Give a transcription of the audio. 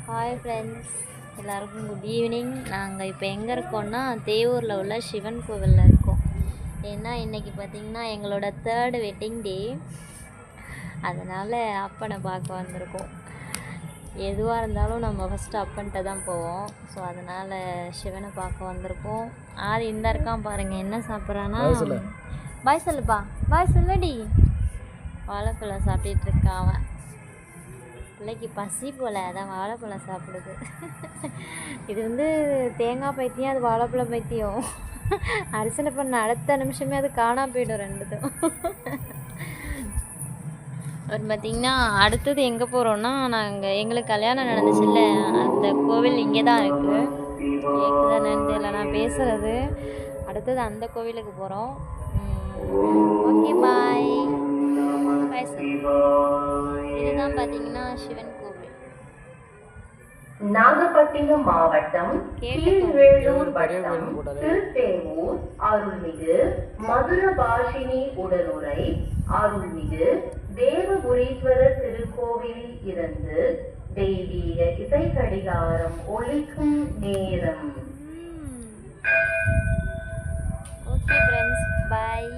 Hi friends, எல்லாருக்கும் good evening. நாங்கள் இப்போ எங்கே இருக்கோம்னா தேவூரில் உள்ள சிவன் கோவிலில் இருக்கோம். ஏன்னா இன்றைக்கி பார்த்திங்கன்னா எங்களோட 3rd வெட்டிங் டே. அதனால் அப்பனை பார்க்க வந்திருக்கோம். எதுவாக இருந்தாலும் நம்ம ஃபஸ்ட்டு அப்பன்கிட்ட தான் போவோம். ஸோ அதனால் சிவனை பார்க்க வந்திருக்கோம். ஆறு இந்த இருக்கான் பாருங்கள், என்ன சாப்பிட்றான்னா பாய் சொல்லுப்பா, பாய் சொல்லடி. வாழைப்பழம் சாப்பிட்டுட்டு இருக்கான் அவன். பிள்ளைக்கு பசி போல், அதான் வாழைப்பழம் சாப்பிடுது. இது வந்து தேங்காய் பைத்தியம், அது வாழைப்பழம் பைத்தியம். அரிசனை பண்ண அடுத்த நிமிஷமே அது காணா போயிடும் ரெண்டுதும். அவர் பார்த்திங்கன்னா அடுத்தது எங்கே போகிறோன்னா, நாங்கள் எங்களுக்கு கல்யாணம் நடந்துச்சுல்ல, அந்த கோவில் இங்கே தான் இருக்குது. கேட்குதானு தெரியல நான் பேசுகிறது. அடுத்தது அந்த கோவிலுக்கு போகிறோம். Okay bye bye sir. இதுதான் பார்த்தீங்கன்னா சிவன் கோவில், நாகப்பட்டினம் மாவட்டம் கீழ்வேளூர் வட்டம் திருத்தேவூர் அருள்மிகு மதுரபாஷினி உடனுரை அருள்மிகு தேவபுரீஸ்வரர் திருக்கோவிலில் இருந்து தெய்வீக இசை கடிகாரம் ஒலிக்கும் நேரம். ஓகே ஃப்ரெண்ட்ஸ், பாய்.